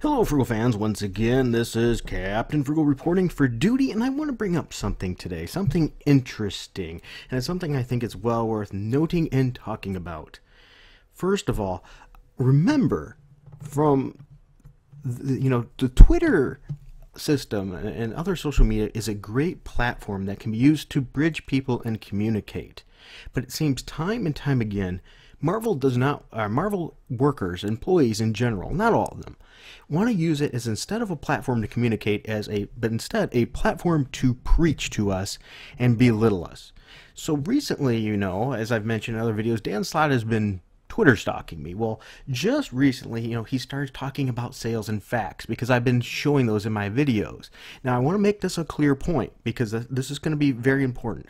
Hello, Frugal fans. Once again, this is Captain Frugal reporting for duty, and I want to bring up something today, something interesting, and it's something I think is well worth noting and talking about. First of all, remember from the Twitter system and other social media is a great platform that can be used to bridge people and communicate. But it seems time and time again, Marvel workers, employees in general, not all of them, want to use it as instead of a platform to communicate but instead a platform to preach to us and belittle us. So recently, as I've mentioned in other videos, Dan Slott has been Twitter stalking me. Well, just recently, he started talking about sales and facts because I've been showing those in my videos. Now, I want to make this a clear point because this is going to be very important.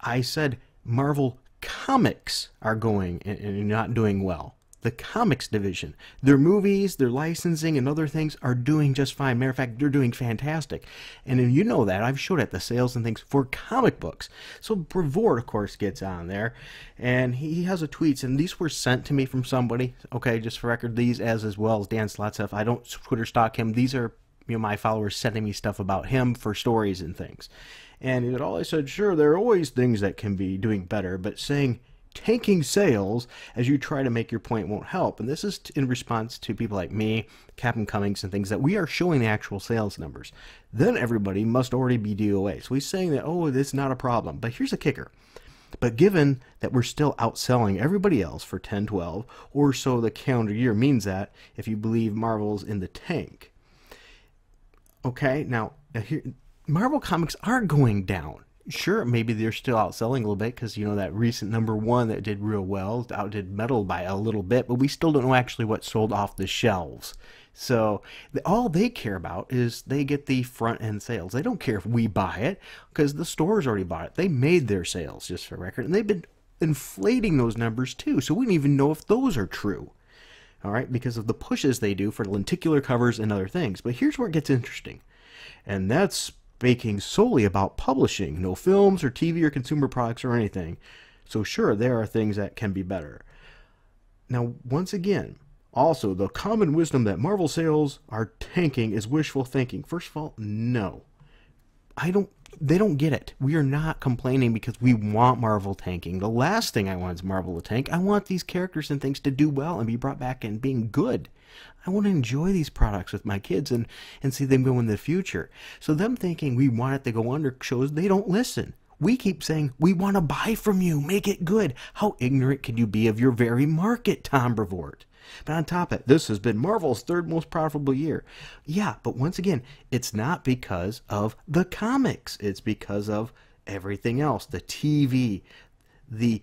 I said Marvel Comics are going and not doing well. The comics division, their movies, their licensing, and other things are doing just fine. Matter of fact, they're doing fantastic. And you know that. I've showed at the sales and things for comic books. So Brevoort, of course, gets on there, and he has a tweets, and these were sent to me from somebody. Okay, just for record, these as well as Dan Slott stuff. I don't Twitter stalk him. These are my followers sending me stuff about him for stories and things. And it always said, sure, there are always things that can be doing better, but saying tanking sales as you try to make your point won't help. And this is in response to people like me, Captain Cummings, and things that we are showing the actual sales numbers. Then everybody must already be DOA. So he's saying that, oh, this is not a problem. But here's the kicker. But given that we're still outselling everybody else for 10, 12, or so the calendar year means that, if you believe Marvel's in the tank. Okay, now here, Marvel Comics are going down. Sure, maybe they're still outselling a little bit because, that recent #1 that did real well outdid Metal by a little bit, but we still don't know actually what sold off the shelves. So all they care about is they get the front-end sales. They don't care if we buy it because the stores already bought it. They made their sales, just for record, and they've been inflating those numbers too, so we don't even know if those are true. All right, because of the pushes they do for lenticular covers and other things. But here's where it gets interesting, and that's speaking solely about publishing, no films or TV or consumer products or anything. So sure, there are things that can be better. Now, once again, also the common wisdom that Marvel sales are tanking is wishful thinking. First of all, no. They don't get it. We are not complaining because we want Marvel tanking. The last thing I want is Marvel to tank. I want these characters and things to do well and be brought back and being good. I want to enjoy these products with my kids and see them go in the future. So them thinking we want it to go under shows they don't listen. We keep saying, we want to buy from you, make it good. How ignorant can you be of your very market, Tom Brevoort? But on top of it, this has been Marvel's third most profitable year. Yeah, but once again, it's not because of the comics. It's because of everything else. The TV, the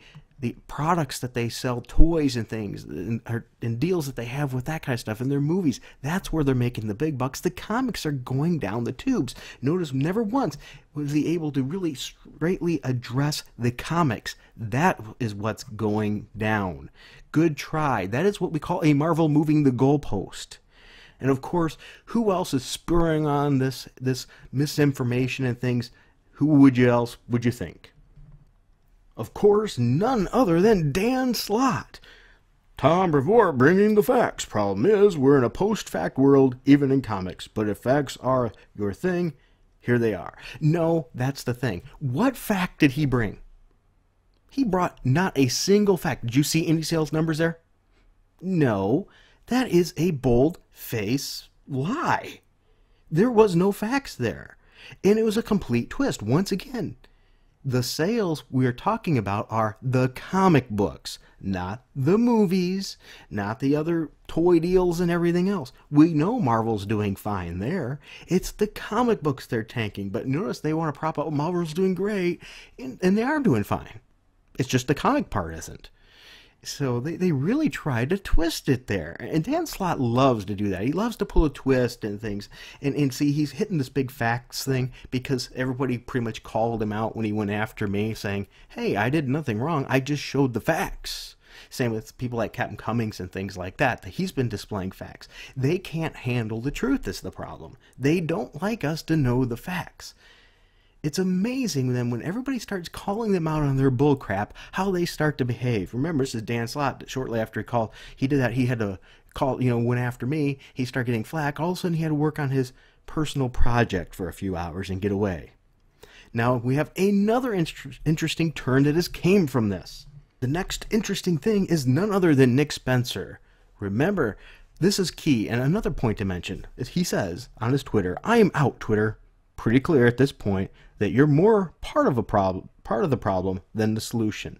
products that they sell, toys and things, and deals that they have with that kind of stuff, and their movies. That's where they're making the big bucks. The comics are going down the tubes. Notice never once was he able to really straightly address the comics. That is what's going down. Good try. That is what we call a Marvel moving the goalpost. And of course, who else is spurring on this misinformation and things? Who else would you think? Of course, none other than Dan Slott. Tom Brevoort bringing the facts. Problem is, we're in a post-fact world, even in comics. But if facts are your thing, here they are. No, that's the thing. What fact did he bring? He brought not a single fact. Did you see any sales numbers there? No, that is a bold-faced lie. There was no facts there. And it was a complete twist. Once again, the sales we are talking about are the comic books, not the movies, not the other toy deals and everything else. We know Marvel's doing fine there. It's the comic books they're tanking. But notice they want to prop up Marvel's doing great, and they are doing fine. It's just the comic part isn't. So they really tried to twist it there. And Dan Slott loves to do that. He loves to pull a twist and things. And see, he's hitting this big facts thing because everybody pretty much called him out when he went after me saying, hey, I did nothing wrong. I just showed the facts. Same with people like Captain Cummings and things like that. He's been displaying facts. They can't handle the truth is the problem. They don't like us to know the facts. It's amazing then when everybody starts calling them out on their bullcrap, how they start to behave. Remember, this is Dan Slott. Shortly after he did that, he had to went after me. He started getting flack. All of a sudden, he had to work on his personal project for a few hours and get away. Now, we have another interesting turn that has came from this. The next interesting thing is none other than Nick Spencer. Remember, this is key, and another point to mention is he says on his Twitter, "I am out, Twitter." Pretty clear at this point that you're more part of the problem than the solution.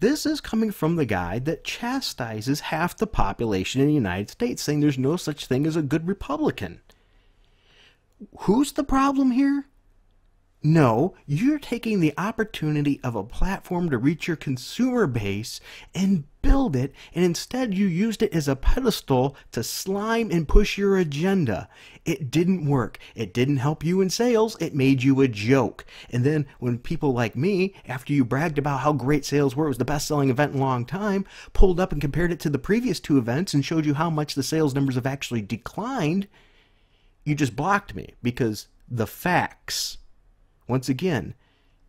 This is coming from the guy that chastises half the population in the United States, saying there's no such thing as a good Republican. Who's the problem here? No, you're taking the opportunity of a platform to reach your consumer base and build it, and instead you used it as a pedestal to slime and push your agenda. It didn't work. It didn't help you in sales. It made you a joke. And then when people like me, after you bragged about how great sales were, it was the best-selling event in a long time, pulled up and compared it to the previous two events and showed you how much the sales numbers have actually declined, you just blocked me because the facts... Once again,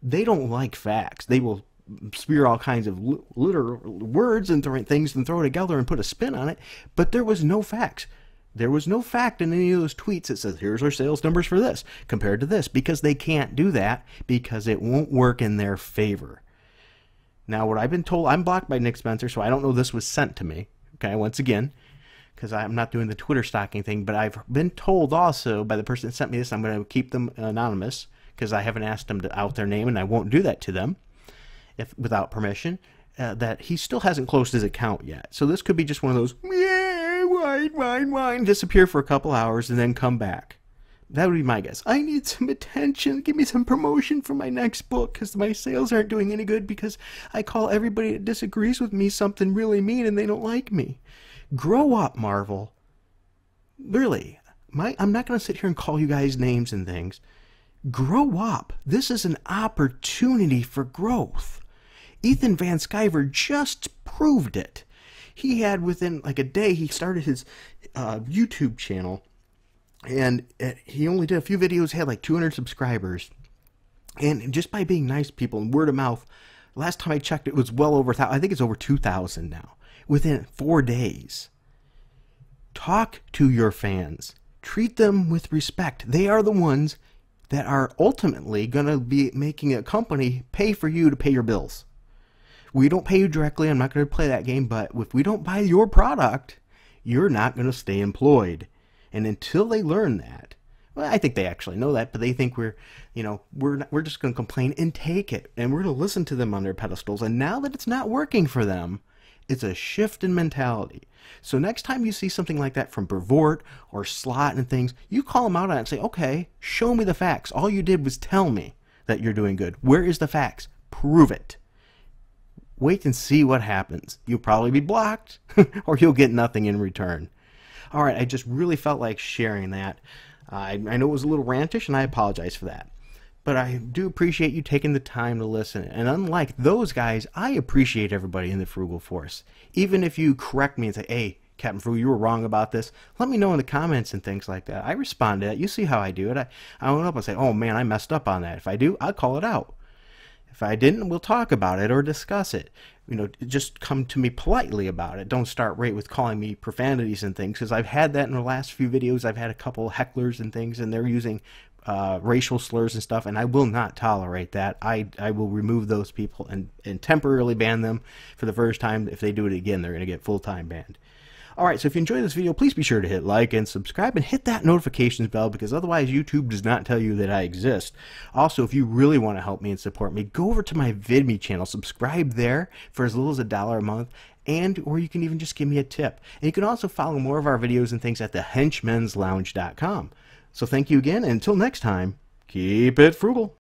they don't like facts. They will spew all kinds of literal words and things and throw it together and put a spin on it, but there was no facts. There was no fact in any of those tweets that says, here's our sales numbers for this compared to this, because they can't do that because it won't work in their favor. Now, what I've been told, I'm blocked by Nick Spencer, so I don't know this was sent to me, okay, once again, because I'm not doing the Twitter stalking thing, but I've been told also by the person that sent me this, I'm going to keep them anonymous, because I haven't asked them to out their name, and I won't do that to them without permission, that he still hasn't closed his account yet. So this could be just one of those, yeah, whine, disappear for a couple hours and then come back. That would be my guess. I need some attention. Give me some promotion for my next book because my sales aren't doing any good because I call everybody that disagrees with me something really mean and they don't like me. Grow up, Marvel. Really. I'm not going to sit here and call you guys names and things. Grow up. This is an opportunity for growth. Ethan Van Sciver just proved it. He had, within like a day, he started his YouTube channel, and he only did a few videos, had like 200 subscribers. And just by being nice to people and word of mouth, last time I checked, it was well over, I think it's over 2,000 now, within 4 days. Talk to your fans. Treat them with respect. They are the ones that are ultimately going to be making a company pay for you to pay your bills. We don't pay you directly. I'm not going to play that game, but if we don't buy your product, you're not going to stay employed. And until they learn that, well, I think they actually know that, but they think we're just going to complain and take it, and we're going to listen to them on their pedestals. And now that it's not working for them, it's a shift in mentality. So next time you see something like that from Brevoort or Slott and things, you call them out on it and say, okay, show me the facts. All you did was tell me that you're doing good. Where is the facts? Prove it. Wait and see what happens. You'll probably be blocked or you'll get nothing in return. All right, I just really felt like sharing that. I know it was a little rantish and I apologize for that. But I do appreciate you taking the time to listen. And unlike those guys, I appreciate everybody in the Frugal Force. Even if you correct me and say, hey, Captain Frugal, you were wrong about this, let me know in the comments and things like that. I respond to that. You see how I do it. I went up and say, oh man, I messed up on that. If I do, I'll call it out. If I didn't, we'll talk about it or discuss it. Just come to me politely about it. Don't start right with calling me profanities and things, because I've had that in the last few videos. I've had a couple hecklers and things, and they're using racial slurs and stuff, and I will not tolerate that. I will remove those people and temporarily ban them for the first time. If they do it again, they're going to get full-time banned. Alright, so if you enjoyed this video, please be sure to hit like and subscribe and hit that notifications bell, because otherwise YouTube does not tell you that I exist. Also, if you really want to help me and support me, go over to my VidMe channel, subscribe there for as little as $1 a month, or you can even just give me a tip. And you can also follow more of our videos and things at thehenchmenslounge.com. So thank you again, and until next time, keep it frugal.